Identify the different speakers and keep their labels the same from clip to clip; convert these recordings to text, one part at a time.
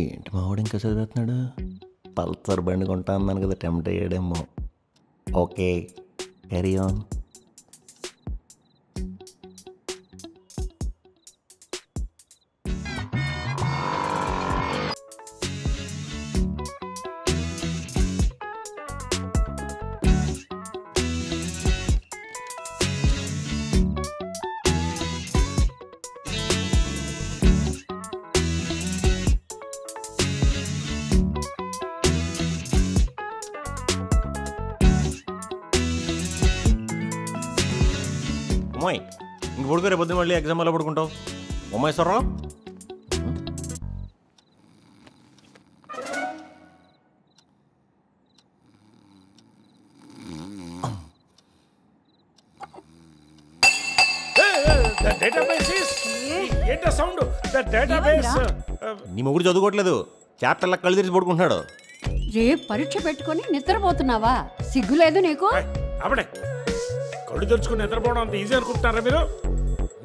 Speaker 1: ఏంటి మావాడు ఇంకా చదివేస్తున్నాడు? పల్సర్ బండి కొంటా అన్నాను కదా, టెంప్ట్ అయ్యాడేమో. Okay, carry on. అమ్మాయి ఇంక పడుకో, రేపు పొద్దున్న మళ్ళీ ఎగ్జామ్ వల్ల పడుకుంటావు. ఉమ్మేశ్వరరావు నీ మొగుడు చదువుకోవట్లేదు, చాప్టర్లా కళ్ళు తెరిచి పడుకుంటున్నాడు.
Speaker 2: రేపు పరీక్ష పెట్టుకుని నిద్రపోతున్నావా? సిగ్గులేదు నీకు?
Speaker 3: అప్పుడే కళ్ళు తెరుచుకుని నిద్రపోవడం అంత ఈజీ అనుకుంటున్నారా మీరు?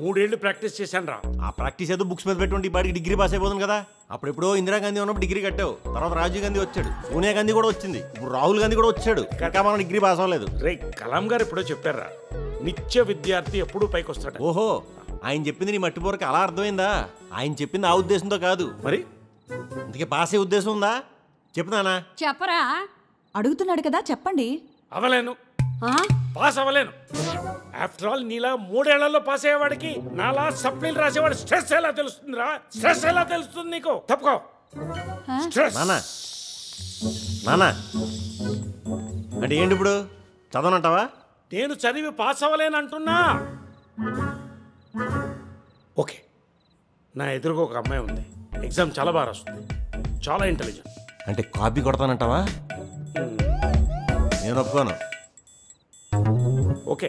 Speaker 3: 3 ఏళ్ళు ప్రాక్టీస్ చేశాను రా.
Speaker 1: ఆ ప్రాక్టీస్ ఏదో బుక్స్ మీద పెట్టుకుంటే ఈ బాడికి డిగ్రీ పాస్ అయిపోతుంది కదా. అప్పుడెప్పుడో ఇందిరాగాంధీ ఉన్నప్పుడు డిగ్రీ కట్టావు, తర్వాత రాజీవ్ గాంధీ వచ్చాడు, సోనియా గాంధీ కూడా వచ్చింది, ఇప్పుడు రాహుల్ గాంధీ కూడా వచ్చాడు, ఇంకా మనం డిగ్రీ పాస్ అవ్వలేదు.
Speaker 3: రే కలాం గారు ఎప్పుడో చెప్పారా, నిత్య విద్యార్థి ఎప్పుడూ పైకి వస్తాడు.
Speaker 1: ఓహో, ఆయన చెప్పింది నీ మట్టిపోరకి అలా అర్థమైందా? ఆయన చెప్పింది ఆ ఉద్దేశంతో కాదు
Speaker 3: మరి.
Speaker 1: అందుకే పాస్ అయ్యే ఉద్దేశం ఉందా? చెప్తానా?
Speaker 2: చెప్పరా.
Speaker 4: అడుగుతున్నాడు కదా, చెప్పండి.
Speaker 3: అవలేను, పాస్ అవ్వలేను. ఆఫ్టర్ ఆల్ నీలా 3 ఏళ్లలో పాస్ అయ్యేవాడికి నాలా సప్లీలు రాసేవాడు స్ట్రెస్ ఎలా తెలుస్తుందిరా? స్ట్రెస్ ఎలా తెలుస్తుంది నీకు? తప్పుకో.
Speaker 1: నానా నానా అంటే ఏంటి ఇప్పుడు? చదవనంటావా?
Speaker 3: నేను చదివి పాస్ అవ్వలేను అంటున్నా. ఓకే, నా ఎదురుగా ఒక అమ్మాయి ఉంది, ఎగ్జామ్ చాలా బాగా రాస్తుంది, చాలా ఇంటెలిజెంట్.
Speaker 1: అంటే కాపీ కొడతానంటావా? నేను ఒప్పుకోను.
Speaker 3: ఓకే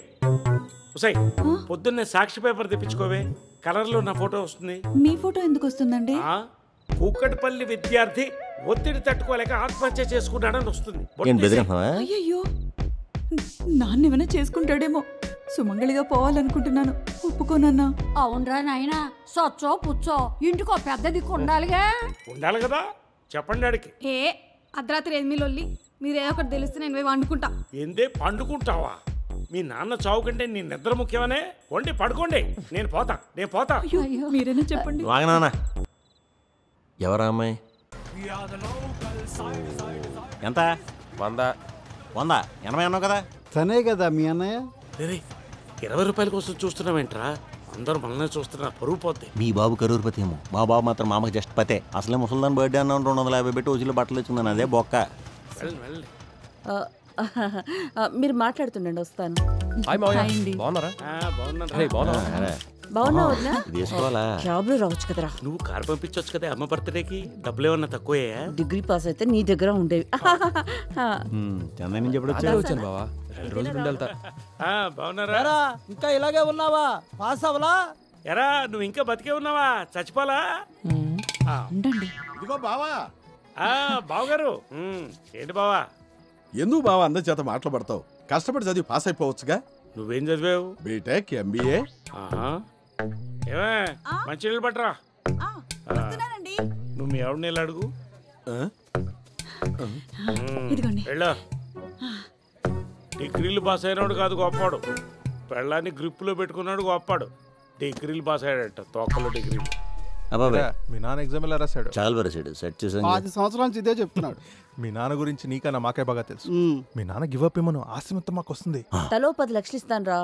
Speaker 3: ఉసై, పొద్దున్నే సాక్షి పేపర్ తెప్పించుకోవే, కలర్లో నా ఫోటో వస్తుంది.
Speaker 4: మీ ఫోటో ఎందుకు వస్తుందండి?
Speaker 3: కూకట్పల్లి విద్యార్థి ఒత్తిడి తట్టుకోలేక ఆత్మహత్య చేసుకున్నాడని వస్తుంది.
Speaker 4: అయ్యయ్యో, నాన్నేమైనా చేసుకుంటాడేమో. సుమంగళిగా పోవాలనుకుంటున్నాను, ఒప్పుకోనన్నా.
Speaker 2: అవునరా నాయనా, సొచ్చో పుచ్చో ఇంటికో పెద్ద దిక్కు ఉండాలిగా.
Speaker 3: ఉండాలి కదా, చెప్పండి ఆడికి.
Speaker 5: ఏ అర్ధరాత్రి 8 లొల్లి, మీరేదో ఒకటి తెలిస్తే నేను పోయి వండుకుంటా.
Speaker 3: ఏందే పండుకుంటావా? మీ నాన్న చావు కంటే నీ నిద్ర ముఖ్యమనే. వండి పడుకోండి, నేను పోతా.
Speaker 4: మీరైనా చెప్పండి.
Speaker 1: వాగనానా, ఎవరా అమ్మాయి? ఎంత? 100. 80 అన్నావు కదా?
Speaker 6: తనే కదా మీ అన్నయ్య.
Speaker 3: 20 రూపాయల కోసం చూస్తున్నావేంట్రా? అందరూ మనల్ని చూస్తున్నారు, పరువు పోతే.
Speaker 1: మీ బాబు కరూరుపతి ఏమో, మా బాబు మాత్రం మామకి జస్ట్ పతే. అసలే ముసల్దాన్ బర్త్డే అన్నా 250 పెట్టి వచ్చిలో బట్టలు తెచ్చుకున్నాను, అదే బొక్క.
Speaker 4: మీరు మాట్లాడుతుండండి, వస్తాను. రావచ్చు కదరా.
Speaker 3: నువ్వు కారు పంపించవచ్చు కదా అమ్మ బర్త్డేకి. డబ్బులు ఏమన్నా తక్కువయ్యా?
Speaker 4: డిగ్రీ పాస్ అయితే నీ దగ్గర ఉండేవి.
Speaker 1: చెన్నై నుంచి ఎప్పుడు వచ్చాను బావా? 2 రోజులు
Speaker 3: బాగున్నారా?
Speaker 6: ఇంకా ఇలాగే ఉన్నావా? పాస్ అవ్వలా?
Speaker 3: ఎరా నువ్వు ఇంకా బతికే ఉన్నావా? చచ్చిపోలా?
Speaker 4: ఉండండి.
Speaker 7: ఇదిగో బావా.
Speaker 3: బావగారు. ఏంటి బావా?
Speaker 7: ఎందుకు బావా అందరి చేత మాట్లాడతావు? కష్టపడి చదివి పాస్ అయిపోవచ్చుగా.
Speaker 3: నువ్వేం చదివావు?
Speaker 7: B Tech, MBA.
Speaker 3: ఏమే మంచి నీళ్ళు పట్టరా. నువ్వు మీ ఎవరి నీళ్ళు అడుగు. వెళ్ళా. డిగ్రీలు పాస్ అయినాడు కాదు గొప్పాడు, పెళ్ళాన్ని గ్రిప్పులో పెట్టుకున్నాడు గొప్పాడు. డిగ్రీలు పాస్ అయ్యాడట, తోకలో డిగ్రీలు.
Speaker 8: మీ నాన్న ఎగ్జామ్ ఎలా రాశాడు?
Speaker 1: చాలా రాశాడు, సెట్ చేసాను.
Speaker 6: 10 సంవత్సరాల నుంచి ఇదే చెప్తున్నాడు.
Speaker 8: మీ నాన్న గురించి నీకన్నా మాకే బాగా తెలుసు. మీ నాన్న గివ్ అప్ ఏమను ఆశ మాకు వస్తుంది.
Speaker 4: తలో 10 లక్షలు ఇస్తాను రా.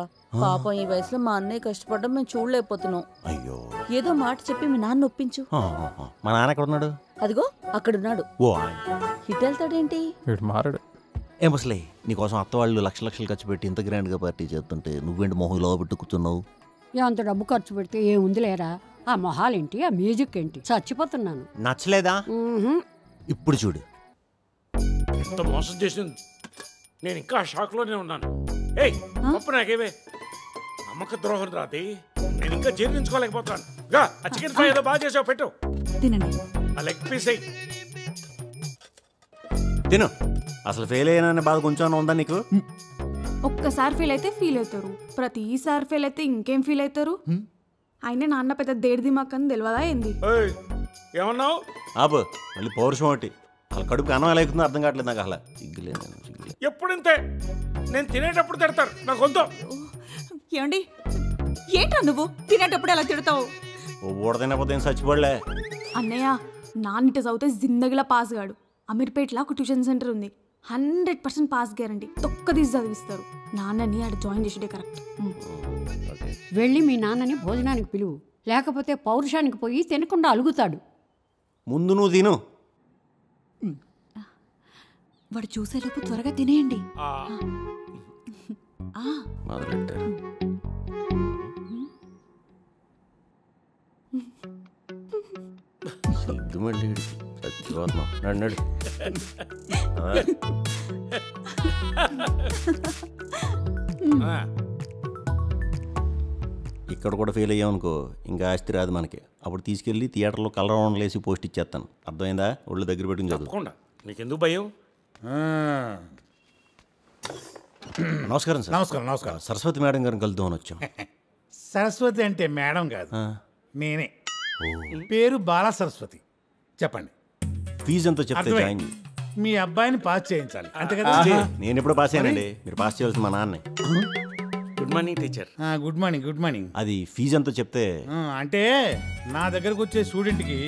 Speaker 4: పాపం ఈ వయసులో మా అన్నయ్య కష్టపడడం మేము చూడలేకపోతున్నాం.
Speaker 1: అయ్యో,
Speaker 4: ఏదో మాట చెప్పి మీ నాన్న ఒప్పించు.
Speaker 1: మా నాన్న ఎక్కడ ఉన్నాడు?
Speaker 4: అదిగో అక్కడున్నాడు.
Speaker 1: ఓ,
Speaker 4: ఇటు వెళ్తాడేంటి?
Speaker 8: మారాడు.
Speaker 1: ఏ ముసలే, నీకోసం అత్త వాళ్ళు లక్షలు ఖర్చు పెట్టి ఇంత గ్రాండ్ గా పార్టీ చేస్తుంటే నువ్వేంటి మొహం లో పెట్టి కూర్చున్నావు?
Speaker 2: ఎంత డబ్బు ఖర్చు పెడితే ఏముంది లేరా? ఆ మొహాలేంటి, ఆ మ్యూజిక్ ఏంటి? చచ్చిపోతున్నాను.
Speaker 1: నచ్చలేదా? ఇప్పుడు చూడు,
Speaker 3: ఎంత మోసం చేసింది. నేను ఇంకా షాక్ లోనే ఉన్నాను. ఏయ్ పప్పు నాకేవే. నమ్మక ద్రోహం రాది, నేను ఇంకా జీర్ణించుకోలేకపోతాను. ఆ చికెన్ ఫ్రై ఏదో బాగా చేసావు, పెట్టు.
Speaker 4: తినండి.
Speaker 3: ఆ లెగ్ పీస్
Speaker 1: తిను. అసలు ఫెయిల్ అయ్యాననే బాధ కొంచెం ఉందా నీకు?
Speaker 5: ఒక్కసారి ఫెయిల్ అయితే ఫీల్ అవుతారు, ప్రతిసారి ఫెయిల్ అయితే ఇంకేం ఫీల్ అవుతారు? అయినా నాన్న పెద్ద దేడిది మాకని తెలియదా ఏంది?
Speaker 3: ఏయ్, ఏమన్నావు?
Speaker 1: ఆపు మళ్ళీ పౌరుషం ఒకటి వాళ్ళ కడుపుకి అన్నం ఎలా అవుతుందో అర్థం కావట్లేదు నాకు అసలు సిగ్గులేదు
Speaker 3: ఎప్పుడు ఇంతే, నేను తినేటప్పుడు తిడతారు, నాకు వద్దు.
Speaker 4: ఏమండి ఏంట్రా నువ్వు తినేటప్పుడు ఎలా తిడతావు?
Speaker 1: ఓ ఊడ తినకపోతే ఏం చచ్చిపోలే.
Speaker 5: అన్నయ్య నాన్నిట చదివితే జిందగీలా పాస్ గాడు. అమీర్పేటలో ఒక ట్యూషన్ సెంటర్ ఉంది, 100% పాస్ గ్యారంటీ. తొక్క తీసి చదివిస్తారు. నాన్నని ఆడ జాయిన్ చేసేదే కరెక్ట్.
Speaker 2: వెళ్ళి మీ నాన్నని భోజనానికి పిలువు, లేకపోతే పౌరుషానికి పోయి తినకుండా అలుగుతాడు.
Speaker 1: ముందు నువ్వు తిను.
Speaker 4: వాడు చూసేలోపు త్వరగా తినేయండి.
Speaker 1: మొదలెట్టారు. సిగ్గు మళ్ళీ చచ్చిపోతున్నాం. నడు ఇక్కడ కూడా ఫెయిల్ అయ్యామనుకో ఇంకా ఆస్తి రాదు మనకి. అప్పుడు తీసుకెళ్ళి థియేటర్లో కలర్ రౌండ్లు వేసి పోస్ట్ ఇచ్చేస్తాను. అర్థమైందా? ఒళ్ళు దగ్గర పెట్టుకుని చదువు.
Speaker 3: తప్పకుండా. నీకెందుకు భయం?
Speaker 1: నమస్కారం సార్.
Speaker 9: నమస్కారం. నమస్కారం.
Speaker 1: సరస్వతి మేడం గారిని కలుద్దామని వచ్చాం.
Speaker 9: సరస్వతి అంటే మేడం కాదు, నేనే. పేరు బాల సరస్వతి. చెప్పండి.
Speaker 1: ఫీజు ఎంతో చెప్తే
Speaker 9: అర్థమైంది.
Speaker 1: జాయిన్ చేయి.
Speaker 9: మీ అబ్బాయిని పాస్ చేయించాలి అంతే కదా?
Speaker 1: నేను ఎప్పుడు పాస్ అయ్యానండి, మీరు పాస్ చేయాల్సింది మా నాన్నే.
Speaker 3: Good morning teacher.
Speaker 9: Good morning. Good morning.
Speaker 1: అది ఫీజు ఎంతో చెప్తే.
Speaker 9: అంటే నా దగ్గరకు వచ్చే స్టూడెంట్కి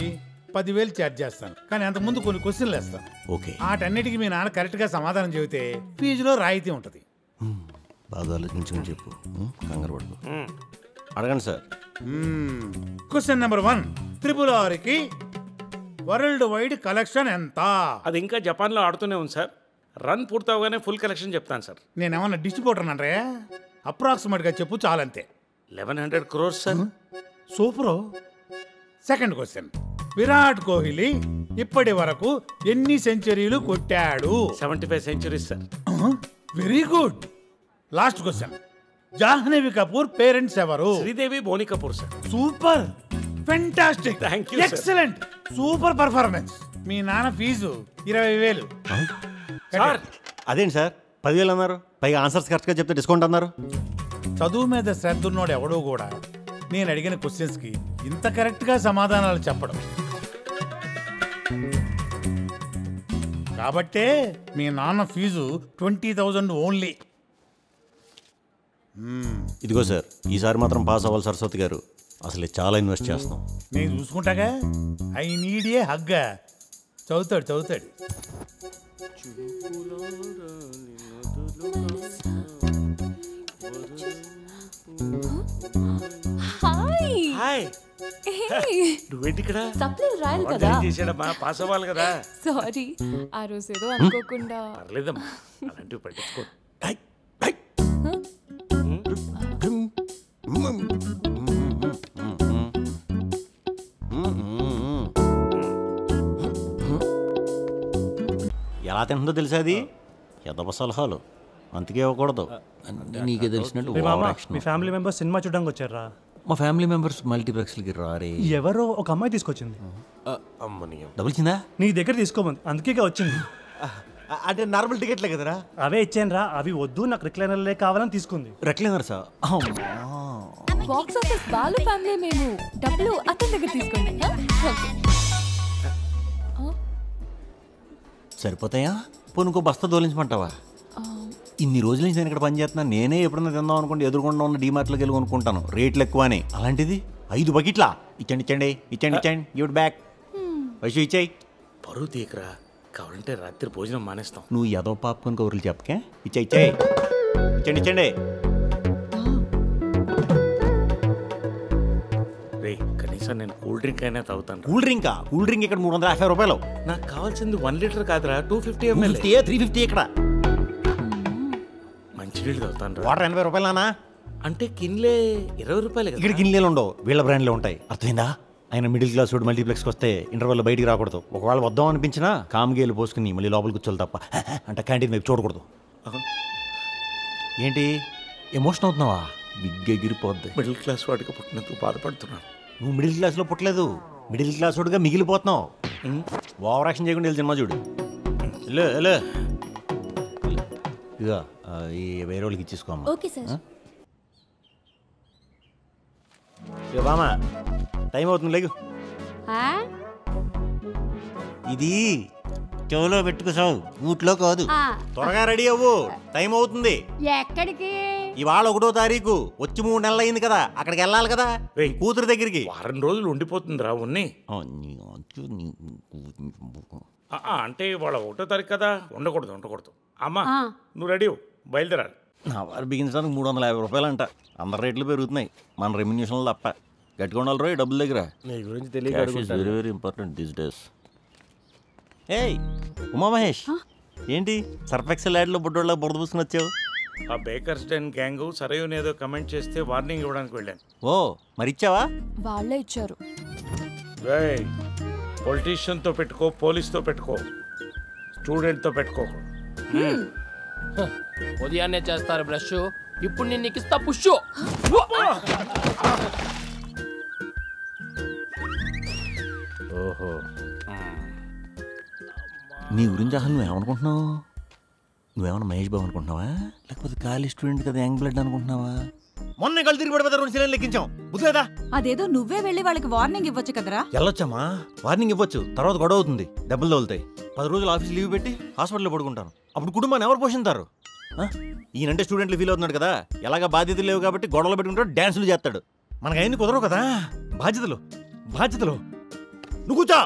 Speaker 9: 10,000 ఛార్జ్ చేస్తాను, కానీ అంతకుముందు కొన్ని క్వశ్చన్లు వేస్తాను.
Speaker 1: ఓకే.
Speaker 9: వాటన్నిటికీ మీ నాన్న కరెక్ట్గా సమాధానం చెబితే ఫీజులో రాయితీ ఉంటుంది.
Speaker 1: బాగా ఆలోచించుకుని చెప్పు, కంగారు పడుకో. అడగండి సార్.
Speaker 9: క్వశ్చన్ నెంబర్ 1, RRRకి వరల్డ్ వైడ్ కలెక్షన్ ఎంత?
Speaker 3: అది ఇంకా జపాన్లో ఆడుతూనే ఉంది సార్. రన్ పూర్తవగానే ఫుల్ కలెక్షన్ చెప్తాను సార్.
Speaker 9: నేనేమన్నా డిస్ట్రిబ్యూటర్ అంటే అప్రాక్సిమేట్గా చెప్పు, చాలంతే.
Speaker 3: 1100 crores sir.
Speaker 9: Super. Second question, Virat Kohli ఇప్పటి వరకు ఎన్ని సెంచరీలు కొట్టాడు?
Speaker 3: 75 centuries sir.
Speaker 9: Very good. Last question, Janhvi Kapoor parents ఎవరు?
Speaker 3: Sridevi, Boney Kapoor sir.
Speaker 9: Super, fantastic,
Speaker 3: Thank you, sir.
Speaker 9: Excellent, super performance. మీ నాన్న ఫీజు 20,000.
Speaker 3: సార్
Speaker 1: అదేంటి సార్ 10,000 అన్నారు, పైగా ఆన్సర్స్ కరెక్ట్గా చెప్తే డిస్కౌంట్ అన్నారు.
Speaker 9: చదువు మీద శ్రద్ధ ఉన్నోడు ఎవడో కూడా నేను అడిగిన క్వశ్చన్స్కి ఇంత కరెక్ట్గా సమాధానాలు చెప్పడం. కాబట్టే మీ నాన్న ఫీజు 20,000 ఓన్లీ.
Speaker 1: ఇదిగో సార్, ఈసారి మాత్రం పాస్ అవ్వాలి సరస్వతి గారు. అసలు చాలా ఇన్వెస్ట్ చేస్తాం.
Speaker 9: నేను చూసుకుంటాగా. I need a hug. చదువుతాడు.
Speaker 3: హాయ్. నువ్వేంటి ఇక్కడ?
Speaker 10: సప్లై రాయాలి
Speaker 3: వాడు
Speaker 10: కదా.
Speaker 3: ఏం చేశాడమ్మా? పాస్ అవ్వాలి కదా.
Speaker 10: సారీ, ఆ రోజు ఏదో అనుకోకుండా.
Speaker 3: పర్లేదమ్మా, అలాంటివి పట్టించుకో.
Speaker 1: ఎలా తింటుందో తెలుసా అది? ఎదవ సలహాలు అందుకే ఇవ్వకూడదు. నీకే తెలిసినట్టు
Speaker 11: మీ ఫ్యామిలీ మెంబర్స్ సినిమా చూడడానికి వచ్చారా?
Speaker 1: మా ఫ్యామిలీ మెంబర్స్ మల్టీప్లెక్స్లకి రారే.
Speaker 11: ఎవరో ఒక అమ్మాయి తీసుకొచ్చింది.
Speaker 1: డబ్బులు ఇచ్చిందా?
Speaker 11: నీ దగ్గర తీసుకోమంది, అందుకే వచ్చింది.
Speaker 1: అంటే నార్మల్ టికెట్లే కదరా?
Speaker 11: అవే ఇచ్చాను రా. అవి వద్దు, నాకు రిక్లైనర్లే కావాలని తీసుకుంది.
Speaker 1: Recliner sir?
Speaker 10: Box office Balu family, మేము డబ్బులు అతని దగ్గర తీసుకోండి. ఓకే,
Speaker 1: సరిపోతాయా? పోనీ ఇంకో బస్తా దోలించమంటావా? ఇన్ని రోజుల నుంచి నేను ఇక్కడ పని చేస్తున్నా. నేనే ఎప్పుడన్నా తిందాం అనుకుంటే ఎదురుకుండా ఉన్న డీమార్ట్లోకి వెళ్ళి కొనుక్కుంటాను, రేట్లు ఎక్కువ అని. అలాంటిది 5 బకెట్లా? ఇచ్చండి. Give back. వైషు ఇచ్చాయి.
Speaker 3: పరువు తీకరా, కావాలంటే రాత్రి భోజనం మానేస్తాం.
Speaker 1: నువ్వు ఏదో పాపుకొని కౌరులు చెప్పకే. ఇచ్చాయి. ఇచ్చండి.
Speaker 3: రే, కనీసం నేను కూల్ డ్రింక్ అయినా తాగుతాను.
Speaker 1: కూల్ డ్రింక్ ఇక్కడ 350 రూపాయలు.
Speaker 3: నాకు కావాల్సింది 1 లీటర్ కాదురా, 250 ml.
Speaker 1: 350 ఇక్కడ.
Speaker 3: మంచినీళ్ళు తాగుతాను.
Speaker 1: వాటర్ 80 రూపాయలు నానా?
Speaker 3: అంటే కిన్లే 20 రూపాయలు.
Speaker 1: ఇక్కడ గిన్నెలు ఉండవు, వీళ్ళ బ్రాండ్లే ఉంటాయి. అర్థమైందా? ఆయన మిడిల్ క్లాస్ వాడు మల్టీప్లెక్స్కి వస్తే ఇంటర్వెల్లో బయటికి రాకూడదు. ఒకవేళ వద్దాం అనిపించినా కామ్గేలు పోసుకుని మళ్ళీ లోపలికి కూర్చోవాలి తప్ప అంటే క్యాంటీన్ వైపు చూడకూడదు. ఏంటి ఎమోషన్ అవుతున్నావా? బిగ్ ఎగిరిపోద్ది.
Speaker 3: మిడిల్ క్లాస్ వాడికి పుట్టినందుకు బాధపడుతున్నాను.
Speaker 1: నువ్వు మిడిల్ క్లాస్లో పుట్టలేదు, మిడిల్ క్లాస్ వాడుగా మిగిలిపోతున్నావు. ఓవర్ యాక్షన్ చేయకుండా వెళ్ళి సినిమా చూడు. హలో ఇక ఈ వేరే వాళ్ళకి ఇచ్చేసుకోమ్మా.
Speaker 10: Okay sir.
Speaker 1: బామా టైం అవుతుంది లేకు.
Speaker 2: ఆ?
Speaker 1: ఇది చెవులో పెట్టుకుసావు, ఊట్లో కాదు.
Speaker 2: ఆ.
Speaker 1: త్వరగా రెడీ అవ్వు, టైం అవుతుంది.
Speaker 2: ఎక్కడికి?
Speaker 1: ఇవాళ 1వ తారీఖు, వచ్చి 3 నెలలు అయింది కదా, అక్కడికి వెళ్ళాలి కదా కూతురు దగ్గరికి.
Speaker 3: వారం రోజులు ఉండిపోతుందిరా ఉన్ని. అంటే వాళ్ళ 1వ తారీఖు కదా, ఉండకూడదు. అమ్మా నువ్వు రెడీ బయలుదేరాలి.
Speaker 1: నా వారు బిగించడానికి 350 రూపాయలు అంట. అందరి రేట్లు పెరుగుతున్నాయి, మన రెమ్యునేషన్లు తప్ప. గట్టిగా ఉండాలి రోయ్ డబ్బుల దగ్గర.
Speaker 12: నీ గురించి తెలియక
Speaker 1: very very important this days. ఏయ్ ఉమా మహేష్, ఏంటి సర్ఫెక్సల్ యాడ్లో బుడ్డోళ్ళ బురద పూసుకుని వచ్చావు?
Speaker 3: ఆ బేకర్స్ డెన్ గ్యాంగ్ సరైన ఏదో కమెంట్ చేస్తే వార్నింగ్ ఇవ్వడానికి వెళ్ళాను.
Speaker 1: ఓ మరి ఇచ్చావా?
Speaker 10: వాళ్ళే ఇచ్చారు.
Speaker 3: పొలిటీషియన్తో పెట్టుకో, పోలీస్తో పెట్టుకో, స్టూడెంట్తో పెట్టుకో.
Speaker 12: ఉదయాన్నే చేస్తారు బ్రష్, ఇప్పుడు నేను నీకు ఇస్తా పుష్.
Speaker 1: ఓహో, నీ గురించి అసలు నువ్వేమనుకుంటున్నావు? నువ్వేమన్నా మహేష్ బాబు అనుకుంటున్నావా, లేకపోతే కాలేజ్ స్టూడెంట్ కదా యంగ్ బ్లడ్ అనుకుంటున్నావా? మొన్న కళ్ళు తిరిగి పడిపోతారు, 2 సిలిండర్లు లెక్కించాం, బుద్ధులేదా?
Speaker 4: అదేదో నువ్వే వెళ్ళి వాళ్ళకి వార్నింగ్ ఇవ్వచ్చు కదరా.
Speaker 1: వెళ్ళొచ్చమ్మా, వార్నింగ్ ఇవ్వచ్చు, తర్వాత గొడవ అవుతుంది, డబ్బులు తగులుతాయి. 10 రోజులు ఆఫీస్ లీవ్ పెట్టి హాస్పిటల్లో పడుకుంటాను. అప్పుడు కుటుంబాన్ని ఎవరు పోషింటారు? ఈయనంటే స్టూడెంట్లు ఫీల్ అవుతున్నాడు కదా, ఎలాగా బాధ్యతలు లేవు కాబట్టి గొడవలు పెట్టుకుంటాడు, డ్యాన్సులు చేస్తాడు. మనకు అయింది కుదరవు కదా, బాధ్యతలు నువ్వు కూర్చో.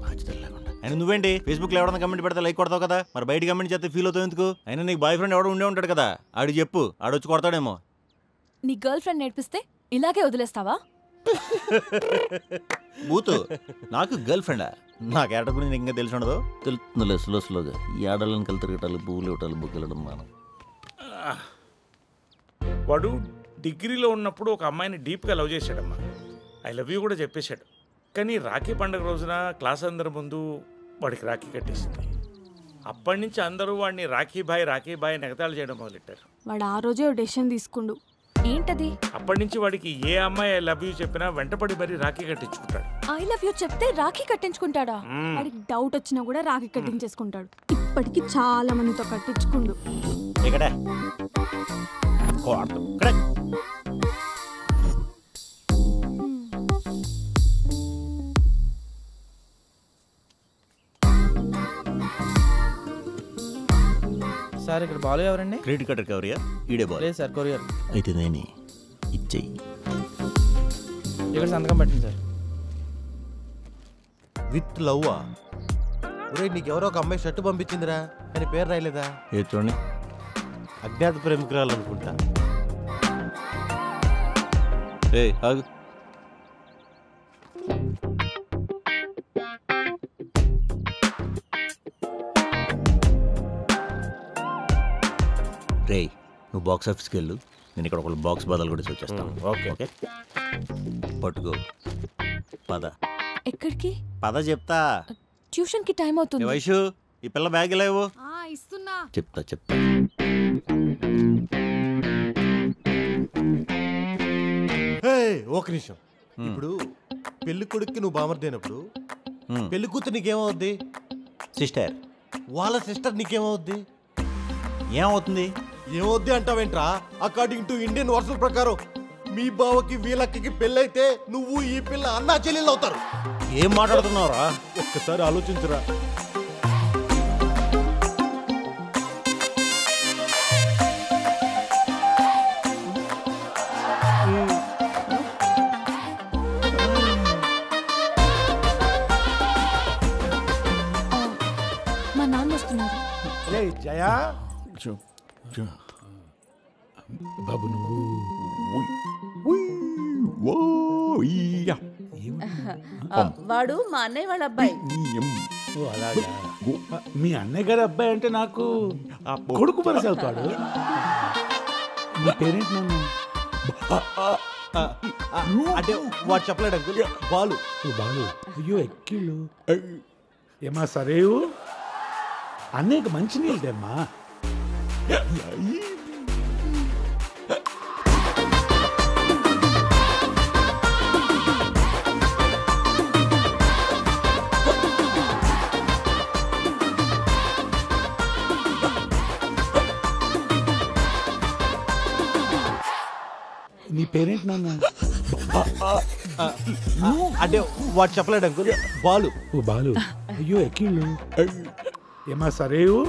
Speaker 1: బాధ్యతలు లేకుండా అయినా నువ్వేంటి ఫేస్బుక్లో ఎవడన్నా కమెంట్ పెడితే లైక్ కొడతావు కదా, మరి బయట కమెంట్ చేస్తే ఫీల్ అవుతావు ఎందుకు? అయినా నీకు బాయ్ ఫ్రెండ్ ఎవడో ఉండే ఉంటాడు కదా, ఆడికి చెప్పు, ఆడొచ్చి కొడతాడేమో.
Speaker 10: నీ గర్ల్ ఫ్రెండ్ నేర్పిస్తే ఇలాగే వదిలేస్తావా?
Speaker 1: బూతు, నాకు గర్ల్ ఫ్రెండా? నా క్యారెక్టర్ గురించి ఇంకా తెలిసి ఉండదు. తెలుస్తుందిలే స్లోగా. ఈ ఆడలను కలిసి తిరగటాలు, పువ్వులు ఇవ్వటాలు, బుక్కెళ్ళడం మనం.
Speaker 3: వాడు డిగ్రీలో ఉన్నప్పుడు ఒక అమ్మాయిని డీప్గా లవ్ చేశాడమ్మా. ఐ లవ్ యూ కూడా చెప్పేశాడు. కానీ రాఖీ పండుగ రోజున క్లాస్ అందరి ముందు వాడికి రాఖీ కట్టేసింది. అప్పటి నుంచి అందరూ వాడిని రాఖీ బాయ్ నెగతాలు చేయడం మొదలెట్టారు.
Speaker 5: వాడు ఆ రోజే ఓ డెసిషన్ తీసుకుండు.
Speaker 10: ఏంటది?
Speaker 3: అప్పటి నుంచి వాడికి ఏ అమ్మాయి ఐ లవ్ యూ చెప్పినా వెంటపడి మరీ రాఖీ కట్టించుకుంటాడు.
Speaker 10: ఐ లవ్ యూ చెప్తే రాఖీ కట్టించుకుంటాడా?
Speaker 5: వాడికి డౌట్ వచ్చినా కూడా రాఖీ కట్టించేసుకుంటాడు. ఇప్పటికి చాలా మందితో కట్టించుకుండు.
Speaker 13: సార్ ఇక్కడ బాలు ఎవరండి?
Speaker 1: క్రెడిట్ కార్డ్ రికవరీయా? ఈడే బాల్.
Speaker 13: లేదు సార్, కొరియర్.
Speaker 1: అయితే నేనే ఇచ్చేయి.
Speaker 13: ఇక్కడ సంతకం పెట్టండి సార్.
Speaker 8: విత్ లవ్వా? ఒరే నీకెవరో ఒక అమ్మాయి షర్టు పంపించిందిరా, కానీ పేరు రాయలేదా?
Speaker 1: ఏ చూడండి,
Speaker 8: అజ్ఞాత ప్రేమికురాలు అనుకుంటా.
Speaker 1: ఆగు. రే నువ్వు బాక్స్ ఆఫీస్కి వెళ్ళు, నేను ఇక్కడ ఒక బాక్స్ బదులు కూడా వచ్చేస్తాను. ఓకే పట్టుకో, పద.
Speaker 10: ఎక్కడికి?
Speaker 1: పద చెప్తా.
Speaker 10: ట్యూషన్ కి టైం అవుతుంది.
Speaker 1: వైషు ఈ పిల్ల బ్యాగ్ ఇలా ఇవ్వు.
Speaker 5: ఇస్తున్నా.
Speaker 1: చెప్తా
Speaker 8: ఒక నిమిషం. ఇప్పుడు పెళ్లి కొడుక్కి నువ్వు బామర్దైనప్పుడు పెళ్లి కూతురు నీకేమవుద్ది?
Speaker 1: సిస్టర్.
Speaker 8: వాళ్ళ సిస్టర్ నీకేమవుద్ది?
Speaker 1: ఏమవుతుంది?
Speaker 8: ఏమవుద్ది అంటావేంట్రా? అకార్డింగ్ టు ఇండియన్ వర్షం ప్రకారం మీ బావకి వీళ్ళకి పెళ్ళైతే నువ్వు ఈ పిల్ల అన్నా చెల్లెళ్ళు అవుతారు.
Speaker 1: ఏం మాట్లాడుతున్నావురా?
Speaker 8: ఒక్కసారి ఆలోచించురా.
Speaker 10: మా నాన్న వస్తున్నారు.
Speaker 9: జయా బాబు నువ్వు
Speaker 4: వాడు మా అన్నయ్య వాళ్ళ అబ్బాయి.
Speaker 9: అలాగా? మీ అన్నయ్య గారి అబ్బాయి అంటే నాకు కొడుకు పరిసి అవుతాడు. మీ పేరెంట్ నన్ను
Speaker 8: అంటే వాడు చెప్పలేడు అంకుల్. బాలు.
Speaker 9: బాలు. అయ్యో ఎక్కిళ్ళు. ఏమా సరేవు అన్నయ్యకి మంచి నీళ్ళమ్మా. నీ పేరేంటి నాన్న?
Speaker 8: అంటే వాడు చెప్పలేడు అంకుల్. బాలు.
Speaker 9: ఓ బాలు. అయ్యో ఎక్కిళ్ళు. ఏమా సరేవు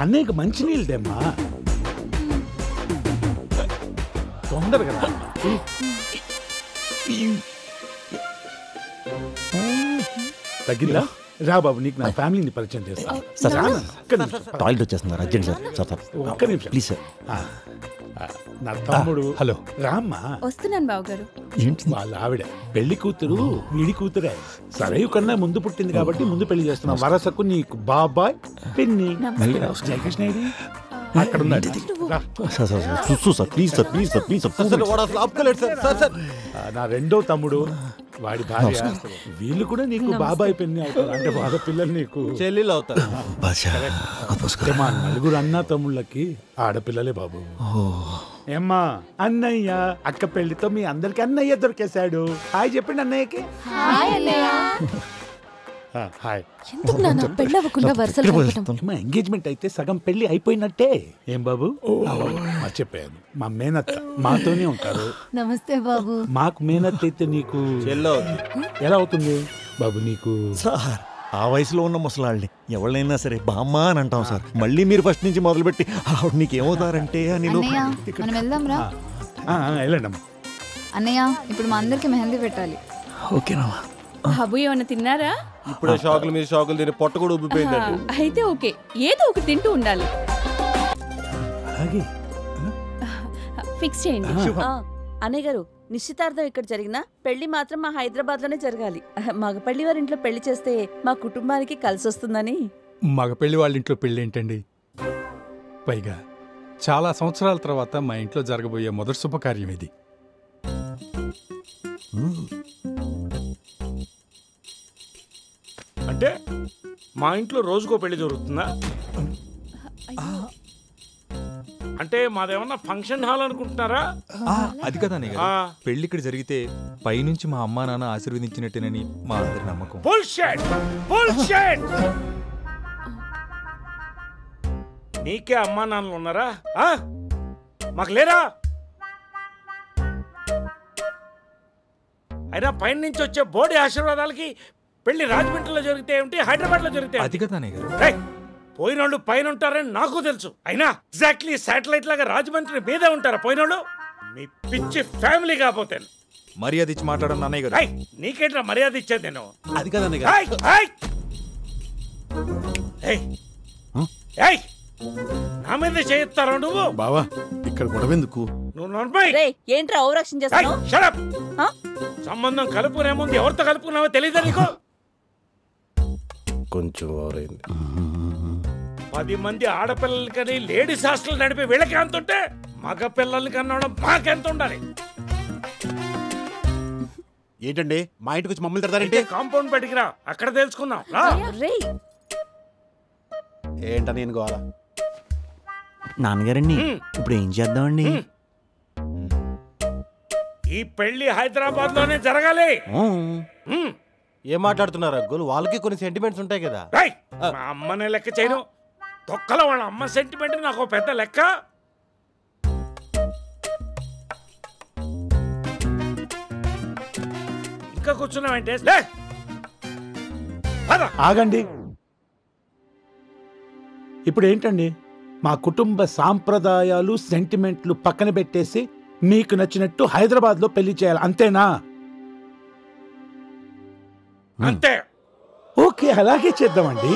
Speaker 9: అన్నయ్యకి మంచినీళ్ళు తెమ్మా. తొందరగా రా. తగ్గిందా? రా బాబు, నీకు నా ఫ్యామిలీని పరిచయం చేస్తాను.
Speaker 1: టాయిలెట్ వచ్చేస్తున్నారు అర్జెంట్ సార్. సార్ సార్
Speaker 9: ఒక్క నిమిషం
Speaker 1: ప్లీజ్ సార్.
Speaker 9: నా తమ్ముడు.
Speaker 1: హలో.
Speaker 9: రామ్మా.
Speaker 10: వస్తున్నాను బావగారు.
Speaker 9: వాళ్ళ ఆవిడ పెళ్లి కూతురు వీడి కూతురే. సరైన కన్నా ముందు పుట్టింది కాబట్టి ముందు పెళ్లి చేస్తున్నాం. వరసకు నీకు బాబాయ్ పిన్ని. జయకృష్ణ అక్కడ ఉన్నాడు.
Speaker 1: Sir sir sir please sir please sir please sir.
Speaker 9: నా రెండో తమ్ముడు వాడి భార్య. వీళ్ళు కూడా నీకు బాబాయ్ పిన్ని అవుతారు. అంటే వాళ్ళ పిల్లలు నీకు
Speaker 8: చెల్లెలు అవుతారు.
Speaker 9: మా నలుగురు అన్న తమ్ముళ్ళకి ఆడపిల్లలే బాబు. ఏమ్మా అన్నయ్య అక్క పెళ్లితో మీ అందరికి అన్నయ్య దొరికేశాడు. హాయ్ చెప్పండి అన్నయ్యకి. హాయ్. ఎంగేజ్మెంట్ అయితే సగం పెళ్లి అయిపోయినట్టే. ఏం బాబు చెప్పాను. మా మేనత్త మాతోనే ఉంటారు.
Speaker 10: నమస్తే బాబు.
Speaker 9: మాకు మేనత్త అయితే నీకు ఎలా అవుతుంది బాబు? నీకు
Speaker 1: సార్ ఆ వయసులో ఉన్న ముసలాళ్ళని ఎవరినైనా సరే బామ్మ అని అంటాం సార్. మళ్ళీ మీరు ఫస్ట్ నుంచి మొదలుపెట్టి ఆవిడ నీకేమవుతారంటే అని.
Speaker 10: మనం వెళ్దాంరా.
Speaker 9: వెళ్ళండి
Speaker 10: అన్నయ్య. ఇప్పుడు మా అందరికి మెహందీ పెట్టాలి.
Speaker 1: ఓకేనా
Speaker 10: బాబు? ఏమన్నా తిన్నారా?
Speaker 8: ఇప్పుడే షాకులు మీద షాకులు తిని పొట్ట కూడా ఉబ్బిపోయిందండి.
Speaker 10: అయితే ఓకే, ఏదో ఒకటి తింటూ ఉండాలి.
Speaker 9: అలాగే
Speaker 10: ఫిక్స్ చేయండి.
Speaker 4: అన్నయ్య గారు, నిశ్చితార్థం ఇక్కడ జరిగినా పెళ్లి మాత్రం మా హైదరాబాద్ లోనే జరగాలి. మగ పెళ్లి వారి ఇంట్లో పెళ్లి చేస్తే మా కుటుంబానికి కలిసి వస్తుందని.
Speaker 14: మగ పెళ్లి వాళ్ళ ఇంట్లో పెళ్లి ఏంటండి? పైగా చాలా సంవత్సరాల తర్వాత మా ఇంట్లో జరగబోయే మొదటి శుభకార్యం ఇది.
Speaker 3: అంటే మా ఇంట్లో రోజుకో పెళ్లి జరుగుతుందా? అంటే మాదేమన్నా ఫంక్షన్ హాల్ అనుకుంటున్నారా?
Speaker 15: అది కదా పెళ్లి ఇక్కడ జరిగితే పైనుంచి మా అమ్మా నాన్న ఆశీర్వదించినట్టేనని మా అందరి నమ్మకం.
Speaker 3: నీకే అమ్మా నాన్నలు ఉన్నారా? మాకు లేరా? అయినా పైన నుంచి వచ్చే బోడి ఆశీర్వాదాలకి పెళ్లి రాజమండ్రిలో జరిగితే ఏమిటి, హైదరాబాద్ లో జరిగితే
Speaker 15: అది కదా
Speaker 3: పోయినోళ్ళు పైన ఉంటారని నాకు తెలుసు. అయినా ఎగ్జాక్ట్లీ శాటిలైట్ లాగా రాజమండ్రి మీదే ఉంటారా పోయినోళ్ళు? మీ పిచ్చి ఫ్యామిలీ కాకపోతే.
Speaker 15: మర్యాద ఇచ్చి మాట్లాడడం అన్నయ్య గారు.
Speaker 3: నీకేంట్రా మర్యాద ఇచ్చేది నేను?
Speaker 8: అది కదా
Speaker 3: నా మీద చేయిస్తారా నువ్వు?
Speaker 7: బావా ఇక్కడ గొడవెందుకు?
Speaker 4: ఏంట్రా ఓవరాక్షన్ చేస్తావు?
Speaker 3: సంబంధం కలుపుకునేముందు ఎవరితో కలుపుకున్నావో తెలీదా నీకు?
Speaker 8: కొంచెం ఓవరైంది.
Speaker 3: 10 మంది ఆడపిల్లలకని లేడీస్ హాస్టల్ నడిపి వీళ్ళకి ఎంత ఉంటే మగ పిల్లల్ని కన్నా మాకెంత ఉండాలి?
Speaker 8: ఏంటండి మా ఇంటికి వచ్చి మమ్మల్ని తిడతారంటే?
Speaker 3: కాంపౌండ్ బయటికి రా, అక్కడ తెలుసుకుందాం.
Speaker 8: ఏంట నేను గోలా?
Speaker 1: నాన్నగారండి ఇప్పుడు ఏం చేద్దామండి?
Speaker 3: ఈ పెళ్లి హైదరాబాద్ లోనే జరగాలి.
Speaker 8: ఏం మాట్లాడుతున్నారు అంకుల్? వాళ్ళకి కొన్ని సెంటిమెంట్స్ ఉంటాయి కదా.
Speaker 3: మా అమ్మనే లెక్క చేయను. తొక్కలో వాళ్ళ అమ్మ సెంటిమెంట్ నాకు పెద్ద లెక్క. ఇంకా కూర్చున్నావంటే
Speaker 9: ఆగండి. ఇప్పుడు ఏంటండి, మా కుటుంబ సాంప్రదాయాలు సెంటిమెంట్లు పక్కన పెట్టేసి మీకు నచ్చినట్టు హైదరాబాద్ లో పెళ్లి చేయాలి అంతేనా?
Speaker 3: అంతే.
Speaker 9: ఓకే, అలాగే చేద్దామండి.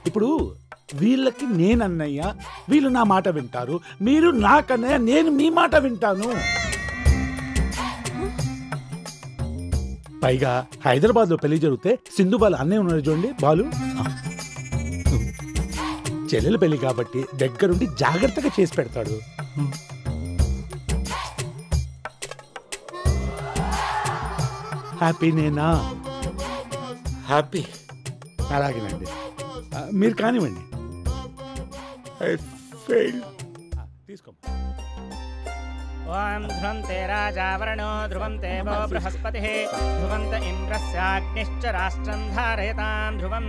Speaker 9: ఇప్పుడు వీళ్ళకి నేనన్నయ్య, వీళ్ళు నా మాట వింటారు. మీరు నాకన్నయ్య, నేను మీ మాట వింటాను. పైగా హైదరాబాద్ లో పెళ్లి జరిగితే సింధు బాలు అన్నయ్య ఉన్నారు చూడండి, బాలు చెల్లెల పెళ్లి కాబట్టి దగ్గరుండి జాగ్రత్తగా చేసి పెడతాడు. హ్యాపీనేనా?
Speaker 3: హ్యాపీ.
Speaker 9: అలాగేనండి, మీరు కానివ్వండి. తీసుకో.
Speaker 16: ఓం ధ్రువంతే రాజావరణో ధ్రువంతే వో బృహస్పతిః ధ్రువంత ఇంద్రస్యాగ్నిశ్చ రాష్ట్రం ధారయతాం ధ్రువం.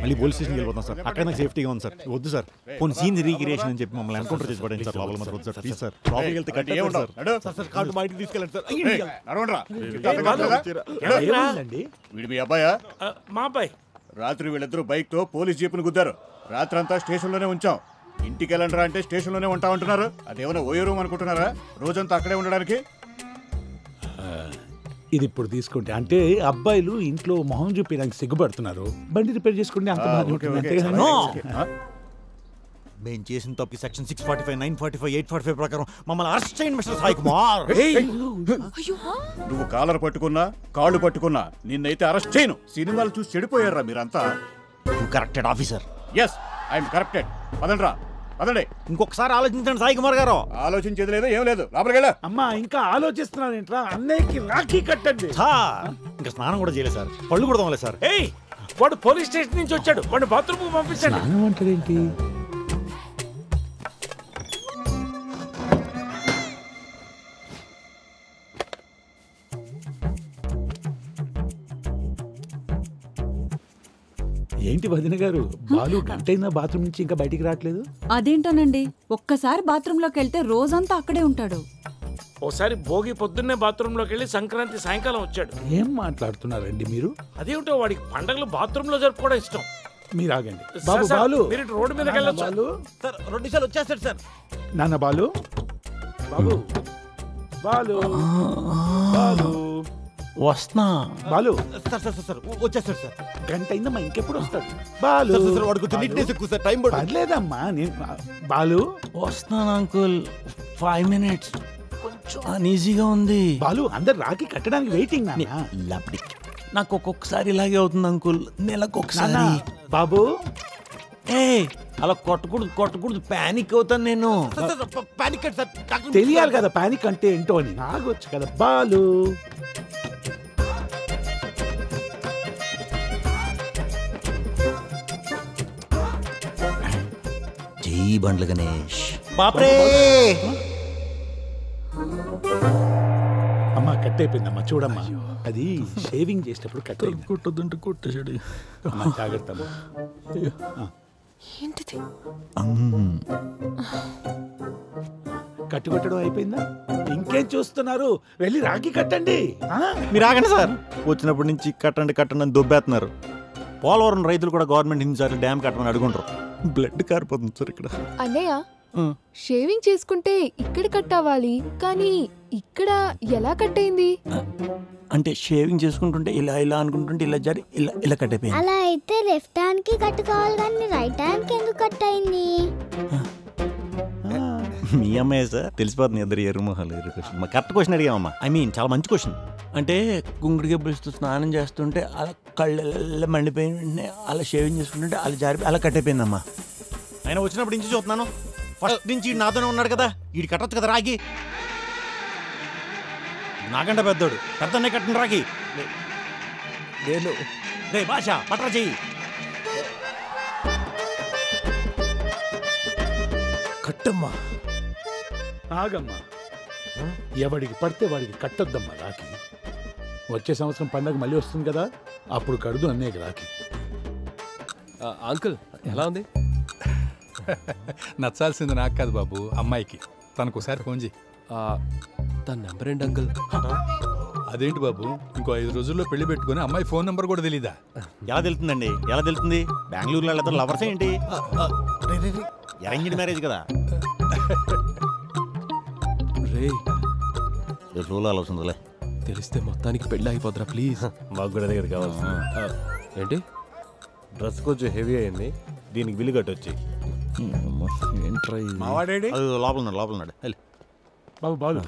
Speaker 1: మళ్ళీ పోలీస్ స్టేషన్కి వెళ్ళిపోతాం సార్. అక్కడ నాకు సేఫ్టీగా ఉంది సార్. వద్దు సార్. పోనీ సీన్ రీక్రియేషన్ అని చెప్పి మమ్మల్ని ఎన్కౌంటర్ చేసి పడండి సార్. లోపల మాత్రం వద్దు సార్. Please sir. లోపలికి వెళ్తే కట్టే సార్. సార్ కార్డు బయటికి తీసుకెళ్ళండి సార్.
Speaker 17: వీడు మీ అబ్బాయా?
Speaker 3: మా అబ్బాయి.
Speaker 17: రాత్రి వీళ్ళిద్దరూ బైక్ తో పోలీస్ జీపుని గుద్దారు. రాత్రి అంతా స్టేషన్ లోనే ఉంచాం. ఇంటికి వెళ్ళంటారా అంటే స్టేషన్ లోనే ఉంటామంటున్నారు. అదేమైనా ఓయో రూమ్ అనుకుంటున్నారా రోజంతా అక్కడే ఉండడానికి?
Speaker 9: ఇది ఇప్పుడు తీసుకుంటే అంటే అబ్బాయిలు ఇంట్లో మొహం చూపించడానికి సిగ్గుపడుతున్నారు. బండి రిపేర్ చేసుకుంటే అంత బాగా ఉంటుంది. అంతే కదా?
Speaker 1: మేము చేసిన తప్పుకి సెక్షన్ 645, 945, 845 ప్రకారం మమ్మల్ని అరెస్ట్ చేయండి మిస్టర్ సాయి కుమార్.
Speaker 17: నువ్వు కాలర్ పట్టుకున్నా కాళ్ళు పట్టుకున్నా నిన్నైతే అరెస్ట్ చేయను. సినిమాలు చూసి చెడిపోయారా మీరంతా.
Speaker 1: You corrected officer.
Speaker 17: Yes I'm corrected. పదండ్రా పదండి.
Speaker 1: ఇంకొకసారి ఆలోచించండి సాయి కుమార్ గారు.
Speaker 17: ఆలోచించేది లేదు ఏం లేదు. లోపలికి వెళ్ళా.
Speaker 9: అమ్మా ఇంకా ఆలోచిస్తున్నాను ఏంట్రా? అన్నయ్యకి రాఖీ కట్టండి.
Speaker 1: ఇంకా స్నానం కూడా చేయలేదు సార్. పళ్ళు కూడా తోమలేదు సార్.
Speaker 3: ఏయ్ వాడు పోలీస్ స్టేషన్ నుంచి వచ్చాడు. వాడు బాత్రూమ్ పంపించండి.
Speaker 9: స్నానం అంటారేంటి? ఏంటి వదిన గారు, బాలు గంటైనా బాత్రూమ్ నుంచి ఇంకా బయటికి రావట్లేదు?
Speaker 18: అదేంటోనండి, ఒక్కసారి బాత్రూంలోకి వెళ్తే రోజంతా అక్కడే ఉంటాడు.
Speaker 3: ఓసారి భోగి పొద్దున్నే బాత్రూమ్ లోకి వెళ్ళి సంక్రాంతి సాయంకాలం వచ్చాడు.
Speaker 9: ఏం మాట్లాడుతున్నారండి మీరు?
Speaker 3: అదేమిటో వాడికి పండగలు బాత్రూమ్ లో జరుపుకోవడం ఇష్టం.
Speaker 9: మీరు ఆగండి.
Speaker 3: సార్,
Speaker 9: బాబు
Speaker 3: సార్,
Speaker 9: బాలు,
Speaker 3: మీరు ఇటు రోడ్డు మీదకి వెళ్ళొచ్చు.
Speaker 9: బాలు
Speaker 1: సార్ 2 నిమిషాలు వచ్చేస్తాడు సార్.
Speaker 9: నాన్న బాలు, బాబు బాలు, బాలు
Speaker 1: వస్తున్నా.
Speaker 9: బాలు
Speaker 1: సార్ సార్ సార్ వచ్చేస్తాడు సార్.
Speaker 9: గంట అయిందమ్మా, ఇంకెప్పుడు వస్తాడు? బాలు
Speaker 1: వాడికి నీట్నెస్ ఎక్కువ సార్. టైం పడుతుంది.
Speaker 9: పర్లేదమ్మా, నేను బాలు
Speaker 1: వస్తున్నాను అంకుల్. 5 minutes. కొంచెం అన్ఈజీగా ఉంది.
Speaker 9: బాలు అందరు రాఖీ కట్టడానికి వెయిటింగ్.
Speaker 1: నాకు ఒక్కొక్కసారి ఇలాగే అవుతుంది అంకుల్. నెలకు ఒకసారి.
Speaker 9: బాబు
Speaker 1: అలా కొట్టకూడదు. పానిక్ అవుతాను నేను. పానిక్
Speaker 9: తెలియాలి కదా పానిక్ అంటే ఏంటో అని. ఆగొచ్చు కదా బాలు.
Speaker 1: జై బండ్ల గణేష్. బాప్రే
Speaker 9: అమ్మా కట్ అయిపోయిందమ్మా, చూడమ్మా. అది షేవింగ్ చేసేటప్పుడు కట్ అయింది.
Speaker 1: కొట్టొద్దంటే కొట్టేసాడు.
Speaker 9: జాగ్రత్త.
Speaker 10: ఏంటిది?
Speaker 9: కట్టుకట్టడం అయిపోయిందా? ఇంకేం చూస్తున్నారు? వెళ్ళి రాఖీ కట్టండి.
Speaker 1: మీరు ఆగండి సార్. వచ్చినప్పటి నుంచి కట్టండి అని దొబ్బేస్తున్నారు. పోలవరం రైతులు కూడా గవర్నమెంట్ ఇన్నిసార్లు డ్యామ్ కట్టమని అడుగుంటారు. బ్లడ్ కారిపోతుంది సార్ ఇక్కడ.
Speaker 10: అన్నయ్య, షేవింగ్ చేసుకుంటే ఇక్కడ కట్ అవ్వాలి, కానీ ఇక్కడ ఎలా కట్ అయింది?
Speaker 1: అంటే షేవింగ్ చేసుకుంటుంటే ఇలా అనుకుంటుంటే ఇలా జరి ఇలా కట్ అయిపోయింది.
Speaker 19: అలా అయితే లెఫ్ట్ హ్యాండ్ కి కట్ కావాలి, కానీ రైట్ హ్యాండ్ కి ఎందుకు కట్ అయింది?
Speaker 1: మీ అమ్మాయి సార్ తెలిసిపోతుంది. ఇద్దరు ఎరుమొహాలు. Correct question అడిగామమ్మా. చాలా మంచి క్వశ్చన్. అంటే కుంకుడు గబ్బిస్తూ స్నానం చేస్తుంటే అలా కళ్ళు మండిపోయి అలా షేవింగ్ చేసుకుంటుంటే అలా జారి అలా కట్ అయిపోయిందమ్మా. ఆయన వచ్చినప్పటి నుంచి చూస్తున్నాను. ఫస్ట్ నుంచి నాతోనే ఉన్నాడు కదా, వీడి కట్టొచ్చు కదా రాగి. నాకంటే పెద్దోడు. పెద్దనే కట్టిన రాగి. రే భాష పట్రా చెయ్యి.
Speaker 9: కట్టమ్మా. ఆగమ్మా. ఎవడికి పడితే వాడికి కట్టొద్దమ్మా రాఖీ. వచ్చే సంవత్సరం పండగ మళ్ళీ వస్తుంది కదా, అప్పుడు కడుదు అన్నయ్యకి రాఖీ.
Speaker 15: అంకుల్ ఎలా ఉంది?
Speaker 14: నచ్చాల్సింది నాకు కాదు బాబు, అమ్మాయికి. తనకు ఒకసారి ఫోన్ చేయి.
Speaker 15: తన నెంబర్ ఏంటి అంకుల్?
Speaker 14: అదేంటి బాబు, ఇంకో 5 రోజుల్లో పెళ్లి పెట్టుకుని అమ్మాయి ఫోన్ నెంబర్ కూడా తెలీదా?
Speaker 1: ఎలా తెలుతుందండి? ఎలా తెలుస్తుంది? బెంగళూరులో వెళ్తారు లవర్స్ ఏంటి? అరేంజ్డ్ మ్యారేజ్ కదా.
Speaker 15: రే
Speaker 1: రోజులు ఆలోచించలే.
Speaker 15: తెలిస్తే మొత్తానికి పెళ్ళి అయిపోద్రా ప్లీజ్.
Speaker 8: మాకు కూడా దగ్గర కావాల్సింది.
Speaker 15: ఏంటి?
Speaker 8: డ్రెస్ కొంచెం హెవీ అయింది, దీనికి బిల్లు కట్టొచ్చి.
Speaker 1: లోపల ఉన్నాడు.
Speaker 9: బాబు బాబు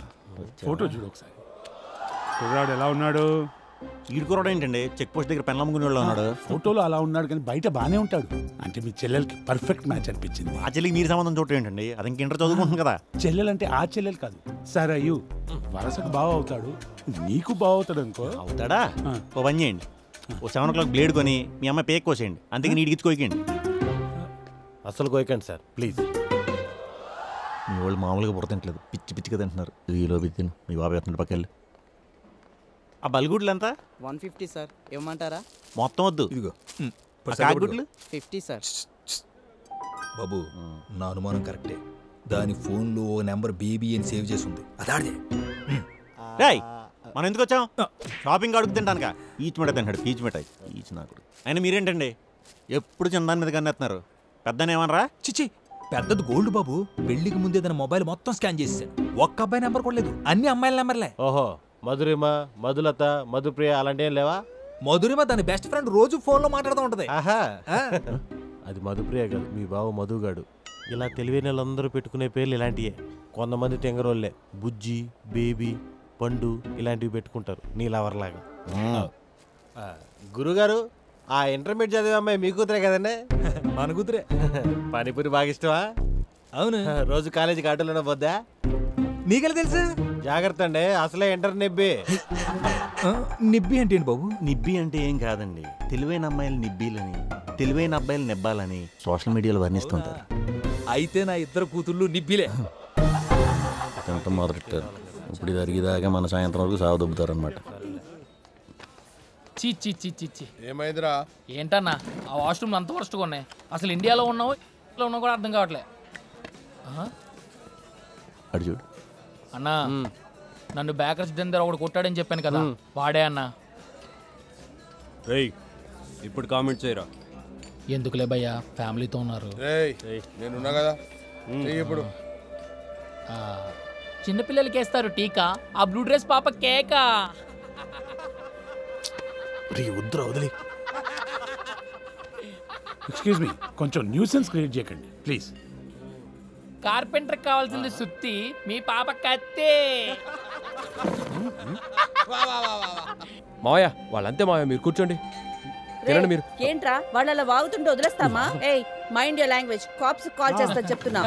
Speaker 9: ఫోటో చూడు ఒకసారి. కుర్రాడు ఎలా ఉన్నాడు?
Speaker 1: ఈడుకోవడం ఏంటండి? చెక్ పోస్ట్ దగ్గర పెళ్ళమ్ముకునే వాళ్ళు ఉన్నాడు.
Speaker 9: ఫోటోలో అలా ఉన్నాడు కానీ బయట బానే ఉంటాడు. అంటే మీ చెల్లెలకి పర్ఫెక్ట్ మ్యాచ్ అనిపించింది.
Speaker 1: ఆ చెల్లికి మీరు సంబంధం చూడటం ఏంటండి? అది ఇంక ఇంటర్ చదువుకుంటుంది కదా.
Speaker 9: చెల్లెలంటే ఆ చెల్లెలు కాదు సార్. అయ్యూ వరసకు బావ అవుతాడు, నీకు బావ అవుతాడు అనుకో.
Speaker 1: అవుతాడా? ఓ పని చేయండి, ఓ 7 o'clock బ్లేడ్ కొని మీ అమ్మాయి పేక్ కోసేయండి. అందుకే నీటికి కోయకండి.
Speaker 8: అసలు కోయకండి సార్ ప్లీజ్.
Speaker 1: మీ వాళ్ళు మామూలుగా పుడతంటలేదు, పిచ్చిగా తింటున్నారు. ఈలో తిను. మీ బాబు ఎత్తున్నాడు పక్కకెళ్ళి. ఆ బల్గుడ్లు ఎంత?
Speaker 13: 150 సార్. ఇవ్వమంటారా?
Speaker 1: మొత్తం వద్దు, ఇదిగో కాకుగుడ్లు
Speaker 13: 50 సార్.
Speaker 15: బాబు నా అనుమానం కరెక్టే. దాని ఫోన్లో ఓ నెంబర్ బేబీ అని సేవ్ చేసి ఉంది. అదాడే
Speaker 1: రేయ్ మనం ఎందుకు వచ్చాం? షాపింగ్ అడుగు తింటానుక పీచ్ మిఠాయి తింటాడు. పీచ్ మిఠాయి పీచ్ నాకు. అయినా మీరేంటండి ఎప్పుడు చందాని మీద కన్నెత్తున్నారు? పెద్దనేమనరా?
Speaker 15: చిచి పెద్దది గోల్డ్ బాబు. పెళ్లికి ముందే తన మొబైల్ మొత్తం స్కాన్ చేసాను. ఒక్క అబ్బాయి నెంబర్ కూడా లేదు, అన్ని అమ్మాయిల నెంబర్లే.
Speaker 8: ఓహో, మధురిమ, మధులత, మధుప్రియ అలాంటివి లేవా?
Speaker 15: మధురిమ దాని బెస్ట్ ఫ్రెండ్, రోజు ఫోన్లో మాట్లాడుతూ ఉంటది.
Speaker 8: ఆహా, అది మధుప్రియ కాదు, మీ బావ మధుగాడు. ఇలా తెలివైన వాళ్ళందరూ పెట్టుకునే పేర్లు ఇలాంటివే. కొంతమంది టెంగరోళ్ళే బుజ్జి, బేబీ, పండు ఇలాంటివి పెట్టుకుంటారు నీ లవర్లాగా. గురుగారు, ఆ ఇంటర్మీడియట్ చదివే అమ్మాయి మీ కూతురే కదండి?
Speaker 15: మన కూతురే.
Speaker 8: పానీపూరి బాగా ఇష్టమా?
Speaker 15: అవును.
Speaker 8: రోజు కాలేజీకి ఆటోలోనే పోద్దా?
Speaker 15: నీకెలా తెలుసు?
Speaker 8: జాగ్రత్త అండి, అసలే ఇంటర్ నిబ్బి.
Speaker 15: నిబ్బి అంటే ఏంటి బాబు?
Speaker 1: నిబ్బి అంటే ఏం కాదండి, తెలివైన అమ్మాయిలు నిబ్బీలని, తెలివైన అబ్బాయిలు నెబ్బాలని సోషల్ మీడియాలో వర్ణిస్తుంటారు.
Speaker 15: అయితే నా ఇద్దరు కూతుళ్ళు నిబ్బిలే.
Speaker 1: ఎంత మొదలెట్టారు. ఇప్పుడు ఇది అరిగిదాకా మన సాయంత్రం వరకు సాగు దొబ్బుతారు అనమాట.
Speaker 12: చి చి చి చి చి.
Speaker 8: ఏమైందిరా?
Speaker 12: ఏంటన్నా ఆ వాష్రూమ్లు అంత వరస్ట్గా ఉన్నాయి. అసలు ఇండియాలో ఉన్నావు ఇండియాలో ఉన్నావు కూడా అర్థం కావట్లే.
Speaker 1: అడు చూడు
Speaker 12: అన్నా, నన్ను బేకర్స్ దగ్గర ఒకటి కొట్టాడని చెప్పాను కదా, వాడే అన్నా.
Speaker 8: రేయ్ ఇప్పుడు కామెంట్ చేయరా.
Speaker 12: ఎందుకులే భయ్యా, ఫ్యామిలీతో ఉన్నారు.
Speaker 8: నేనున్నా కదా ఇప్పుడు.
Speaker 12: చిన్నపిల్లలకి వేస్తారు టీకా, ఆ బ్లూ డ్రెస్ పాప కేకా.
Speaker 9: వదిలే. ఎక్స్క్యూజ్ మీ, కొంచెం న్యూసెన్స్ క్రియేట్ చేయకండి ప్లీజ్.
Speaker 12: కార్పెంటర్ కావాల్సింది సుత్తి, మీ పాప కత్తే.
Speaker 8: మావయ్య వాళ్ళంతే మావయ్య, మీరు కూర్చోండి తినండి. మీరు
Speaker 4: ఏంట్రా వాళ్ళు అలా వాగుతుంటే వదిలేస్తామా? ఏయ్ mind your language, cops call చేస్తా చెప్తున్నా.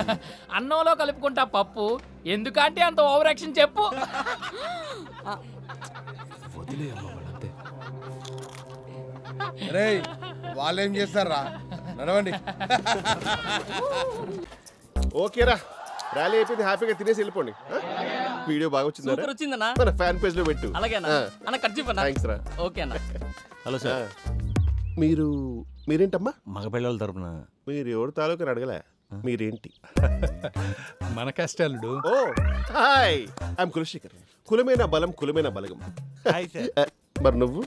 Speaker 12: అన్నంలో కలుపుకుంటా పప్పు, ఎందుకంటే అంత ఓవర్ యాక్షన్ చెప్పు.
Speaker 8: రేయ్ వాళ్ళేం చేస్తారా, నడవండి. ఓకేరా, ర్యాలీ అయిపోయింది, హ్యాపీగా తినేసి వెళ్ళిపోండి. వీడియో బాగా వచ్చింది,
Speaker 13: సూపర్ వచ్చిందన్నా.
Speaker 8: మన ఫ్యాన్ పేజ్ లో పెట్టు.
Speaker 13: అలాగేనా అన్న, కట్ చెప్పన్నా.
Speaker 8: థాంక్స్ రా.
Speaker 13: ఓకే అన్న.
Speaker 1: Hello sir.
Speaker 8: మీరేంటమ్మా?
Speaker 1: మగపిల్లల తరపున.
Speaker 8: మీరు ఎవరు తాలూకా అడగలే, మీరేంటి?
Speaker 14: మన కష్టాలుడు.
Speaker 8: ఓ హాయ్, ఐఎమ్ కులశేఖర్. కులమైన బలం, కులమైన బలగం. మరి నువ్వు?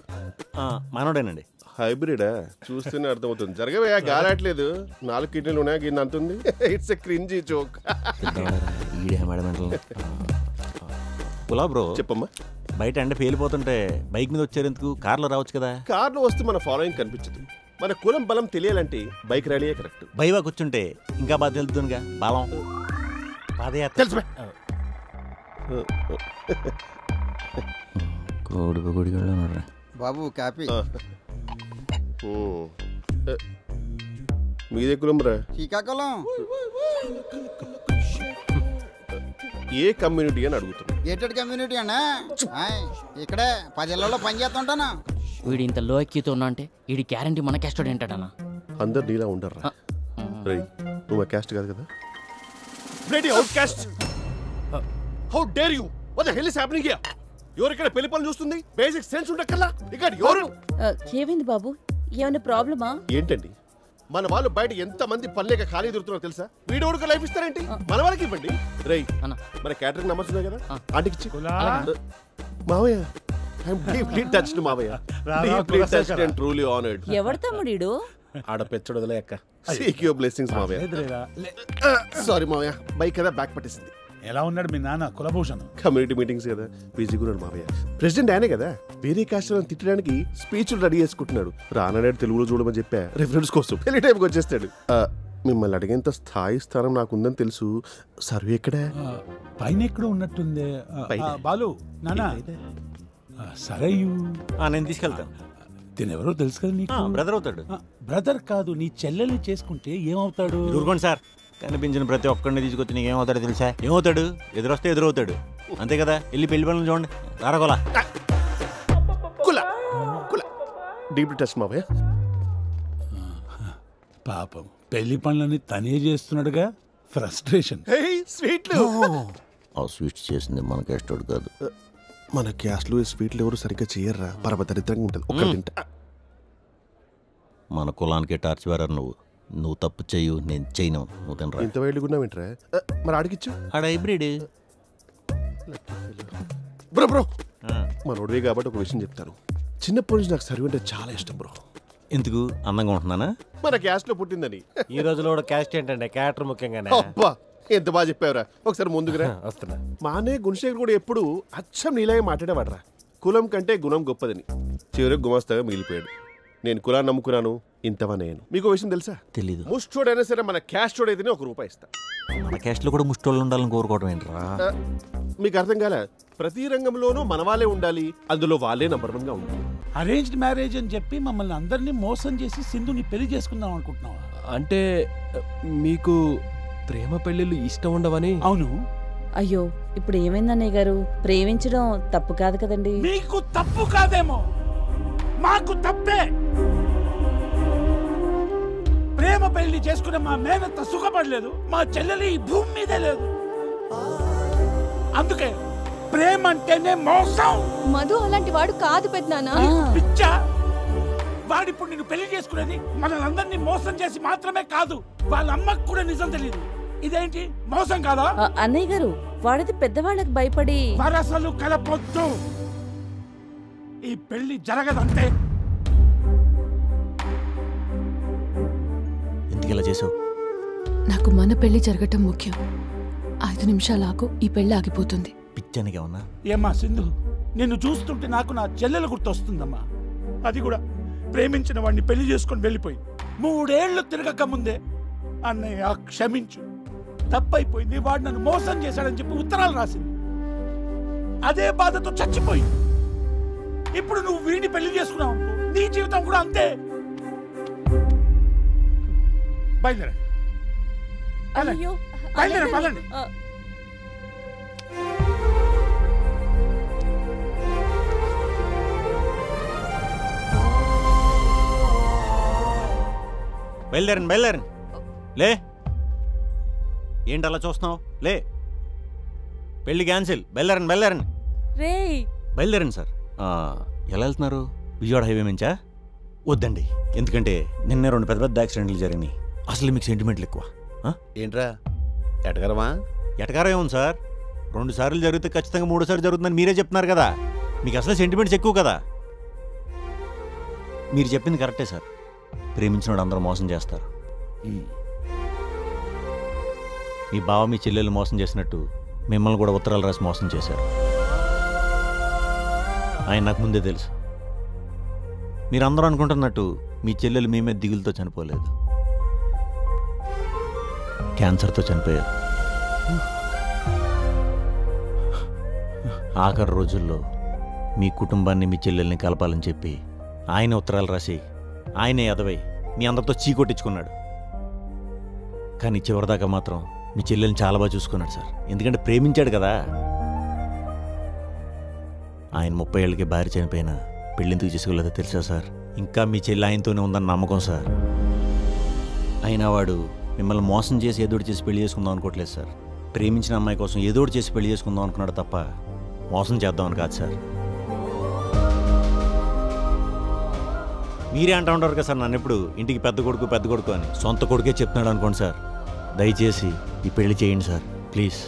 Speaker 1: మనోడేనండి.
Speaker 8: హైబ్రిడా? చూస్తూనే అర్థమవుతుంది. జరగవయ్యా, గాలాట్లేదు. 4 కిడ్నీలు ఉన్నాయా, గిన్నె అంతుంది. It's a cringey joke.
Speaker 1: కులా బ్రో,
Speaker 8: చెప్పమ్మా.
Speaker 1: బయట ఎండ పేలిపోతుంటే బైక్ మీద వచ్చారు ఎందుకు? కార్లో రావచ్చు కదా.
Speaker 8: కార్లో వస్తే మన ఫాలోయింగ్ కనిపించదు. మన కులం బలం తెలియాలంటే బైక్ ర్యాలీయే కరెక్ట్.
Speaker 1: బైవా కూర్చుంటే ఇంకా బాగా తెలుస్తుందిగా బలం. పాదయాత్ర
Speaker 8: తెలుసు.
Speaker 6: బాబు కాపీ.
Speaker 8: మీదే కులం రా?
Speaker 6: శ్రీకాకుళం.
Speaker 8: ఏ కమ్యూనిటీ అని అడుగుతున్నా?
Speaker 6: గేటెడ్ కమ్యూనిటీ అన్నా. ఇక్కడే 10 ఇళ్లలో పని చేస్తుంటానా.
Speaker 13: వీడి ఇంత లో ఎక్కితో ఉన్నా అంటే వీడి గ్యారంటీ మన క్యాస్ట్ ఏంటన్నా?
Speaker 8: అందరు నీలా ఉండరా? రై నువ్వు మా క్యాస్ట్ కాదు కదా? Bloody out caste. How dare you? What the hell is happening here? ఎవరు ఇక్కడ పెళ్లి పనులు చూస్తుంది? బేసిక్ సెన్స్ ఉండకల్లా ఇక్కడ ఎవరు?
Speaker 4: ఏమైంది బాబు, ఏమైనా ప్రాబ్లమా?
Speaker 8: ఏంటండి, మన వాళ్ళు బయట ఎంత మంది పనిలేక ఖాళీ దొరుకుతున్నారో తెలుసా? వీడియోకి లైఫ్ ఇస్తారేంటి? మన వాళ్ళకి ఇవ్వండి. రై మన క్యాటరింగ్ నంబర్స్ ఉన్నాయి కదా, ఆంటీకి ఇచ్చి. మావయ్య, ఐఎమ్ డీప్లీ టచ్డ్ మావయ్య. Deeply touched and truly honoured.
Speaker 4: ఎవరు తమ్ముడీడు?
Speaker 8: ఆడ పెచ్చడు వదిలేక. సీక్ యువర్ బ్లెస్సింగ్స్ మావయ్య. సారీ మావయ్య, బైక్ కదా బ్యాక్ పట్టేసింది.
Speaker 9: ఎలా ఉన్నాడు మీ నాన్న కులభూషణ్?
Speaker 8: కమ్యూనిటీ మీటింగ్స్ కదా, బిజీగా ఉన్నాడు మావయ్య. ప్రెసిడెంట్ ఆయనే కదా, వేరే కాస్ట్ తిట్టడానికి స్పీచ్లు రెడీ చేసుకుంటున్నాడు. రానన్నాడు తెలుగులో చూడమని చెప్పా, రిఫరెన్స్ కోసం. పెళ్లి టైంకి వచ్చేస్తాడు. మిమ్మల్ని అడిగేంత స్థాయి స్థానం నాకుందని తెలుసు. సర్వే ఎక్కడా?
Speaker 9: పైన ఎక్కడో ఉన్నట్టుంది. బాలు నాన్న సరయ్యూ
Speaker 1: నేను తీసుకెళ్తాను.
Speaker 9: తినెవరో తెలుసు కదా నీకు?
Speaker 1: బ్రదర్ అవుతాడు.
Speaker 9: బ్రదర్ కాదు, నీ చెల్లెల్ని చేసుకుంటే ఏమవుతాడు?
Speaker 1: ఊరుకోండి సార్, కనిపించిన ప్రతి ఒక్కడిని తీసుకొచ్చి నీకు ఏమవుతాడో తెలుసా? ఏమవుతాడు? ఎదురొస్తే ఎదురవుతాడు, అంతే కదా. వెళ్ళి పెళ్లి పనులు చూడండి. రారగోలా
Speaker 8: డీప్ టచ్ మావయ్య.
Speaker 9: పాపం పెళ్లి పనులని తనే చేస్తున్నాడుగా, ఫ్రస్ట్రేషన్.
Speaker 8: స్వీట్లు.
Speaker 1: ఆ స్వీట్స్ చేసింది మన క్యాస్టోడు కాదు.
Speaker 8: మన క్యాస్ట్లో స్వీట్లు ఎవరు సరిగ్గా చేయర్రా, పరమ దరిద్రంగా ఉంటుంది. ఒక్క తింటా.
Speaker 1: మన కులానికి టార్చ్ బేరర్ నువ్వు తప్పు చెయ్యు, నేను చేయను, నువ్వు తినరా.
Speaker 8: ఇంత వేడుకున్నావేంట్రా? మరి ఆడికిచ్చు.
Speaker 1: ఆడ హైబ్రిడ్.
Speaker 8: బ్రో బ్రో మనోడివే కాబట్టి ఒక విషయం చెప్తాను. చిన్నప్పటి నుంచి నాకు సర్వ్ అంటే చాలా ఇష్టం బ్రో.
Speaker 1: ఎందుకు? అందంగా ఉంటున్నానా?
Speaker 8: మన క్యాస్ట్ లో పుట్టిందని.
Speaker 20: ఈ రోజులో కూడా క్యాస్ట్ ఏంటంటే క్యారెక్టర్ ముఖ్యంగానే.
Speaker 8: అబ్బా ఎంత బాగా చెప్పావురా. ఒకసారి ముందుకురా.
Speaker 20: వస్తున్నా.
Speaker 8: మా అన్నయ్య గుణశేఖర్ కూడా ఎప్పుడు అచ్చం నీలాగే మాట్లాడేవాడరా. కులం కంటే గుణం గొప్పదని. చివరికి గుమాస్తాగా మిగిలిపోయాడు. నేను కులాన్ని నమ్ముకున్నాను, ఇంతవనేను. మీకు విషయం తెలుసా?
Speaker 1: తెలీదు.
Speaker 8: ముష్టోడైనా సరే మన క్యాస్ట్ అయితేనే ₹1 ఇస్తా.
Speaker 1: మన క్యాస్ట్ లో కూడా ముష్టోళ్ళు ఉండాలని కోరుకోవడం ఏంట్రా?
Speaker 8: మీకు అర్థం కాలే? ప్రతి రంగంలోనూ మన వాళ్ళే ఉండాలి, అందులో వాళ్ళే నంబర్ 1 గా ఉండాలి.
Speaker 9: అరేంజ్డ్ మ్యారేజ్ అని చెప్పి మమ్మల్ని అందరినీ మోసం చేసి సింధుని పెళ్లి చేసుకుందాం అనుకుంటున్నావా?
Speaker 21: అంటే మీకు ప్రేమ పెళ్ళిళ్ళు ఇష్టం ఉండవని?
Speaker 9: అవును.
Speaker 4: అయ్యో ఇప్పుడు ఏమైంది అన్నయ్య గారు? ప్రేమించడం తప్పు కాదు కదండి.
Speaker 9: మీకు తప్పు కాదేమో, మాకు తప్పే. ప్రేమ పెళ్లి చేసుకునే మా మేనత్త సుఖపడలేదు, మా చెల్లెలు ఈ భూమి మీదే లేదు. అందుకే ప్రేమ అంటేనే మోసం.
Speaker 10: మధు అలాంటి వాడు కాదు పెద్దనాన్న.
Speaker 9: పిచ్చా, వాడిప్పుడు నిన్ను పెళ్లి చేసుకునేది మనల్ని మోసం చేసి మాత్రమే కాదు, వాళ్ళ అమ్మకు కూడా నిజం తెలియదు. ఇదేంటి మోసం కాదా?
Speaker 4: అన్నయ్య గారు వాడిది పెద్దవాళ్ళకి భయపడి
Speaker 9: వరసలు కలపొద్దు. ఈ పెళ్లి జరగదంతే.
Speaker 1: ఎందుకు ఇలా చేసావు?
Speaker 10: నాకు మన పెళ్లి జరగటం ముఖ్యం. 5 నిమిషాలకు ఈ పెళ్లి ఆగిపోతుంది.
Speaker 1: పిచ్చనిగా ఉన్నా?
Speaker 9: ఏమ్మా సింధు, నిన్ను చూస్తుంటే నాకు నా చెల్లెలు గుర్తొస్తుందమ్మా. అది కూడా ప్రేమించిన వాడిని పెళ్లి చేసుకొని వెళ్ళిపోయి 3 ఏళ్లు తిరగక ముందే అన్నయ్య క్షమించు, తప్పైపోయింది, వాడు నన్ను మోసం చేశాడని చెప్పి ఉత్తరాలు రాసింది. అదే బాధతో చచ్చిపోయింది. ఇప్పుడు నువ్వు వీడిని పెళ్లి చేసుకున్నావు అనుకో, నీ జీవితం కూడా అంతే. బయలుదేరండి.
Speaker 4: అయ్యో
Speaker 9: బయలుదేరండి, పదండి.
Speaker 1: బయలుదేరండి. లే, ఏంటి అలా చూస్తున్నావు? లే, పెళ్లి క్యాన్సిల్. బయలుదేరండి. బయలుదేరండి సార్. ఎలా వెళ్తున్నారు? విజయవాడ హైవే నుంచా? వద్దండి, ఎందుకంటే నిన్నే 2 పెద్ద యాక్సిడెంట్లు జరిగినాయి. అసలు మీకు సెంటిమెంట్లు ఎక్కువ.
Speaker 7: ఏంట్రా ఎటకరమా?
Speaker 1: ఎటకారం ఏముంది సార్? 2 సార్లు జరిగితే ఖచ్చితంగా 3వ సారి జరుగుతుందని మీరే చెప్తున్నారు కదా. మీకు అసలు సెంటిమెంట్స్ ఎక్కువ కదా. మీరు చెప్పింది కరెక్టే సార్. ప్రేమించినోడు అందరూ మోసం చేస్తారు. మీ బావ మీ చెల్లెలు మోసం చేసినట్టు మిమ్మల్ని కూడా ఉత్తరాలు రాసి మోసం చేశారు. ఆయన నాకు ముందే తెలుసు. మీరందరూ అనుకుంటున్నట్టు మీ చెల్లెలు మీ మీద దిగులతో చనిపోలేదు, క్యాన్సర్తో చనిపోయారు. ఆఖరి రోజుల్లో మీ కుటుంబాన్ని మీ చెల్లెల్ని కలపాలని చెప్పి ఆయన ఉత్తరాలు రాసి ఆయనే ఎదవై మీ అందరితో చీకొట్టించుకున్నాడు. కానీ చివరిదాకా మాత్రం మీ చెల్లెల్ని చాలా బాగా చూసుకున్నాడు సార్. ఎందుకంటే ప్రేమించాడు కదా. ఆయన 30 ఏళ్ళకి భార్య చనిపోయినా పెళ్ళెందుకు చేసుకోలేదో తెలుసా సార్? ఇంకా మీ చెల్లి ఆయనతోనే ఉందని నమ్మకం సార్. అయినా వాడు మిమ్మల్ని మోసం చేసి ఏదోటి చేసి పెళ్లి చేసుకుందాం అనుకోవట్లేదు సార్. ప్రేమించిన అమ్మాయి కోసం ఏదోటి చేసి పెళ్లి చేసుకుందాం అనుకున్నాడు తప్ప మోసం చేద్దామని కాదు సార్. మీరే అంటూ ఉంటారు కదా సార్ నన్ను ఎప్పుడు ఇంటికి పెద్ద కొడుకు అని. సొంత కొడుకే చెప్తున్నాడు అనుకోండి సార్. దయచేసి ఈ పెళ్లి చేయండి సార్, ప్లీజ్.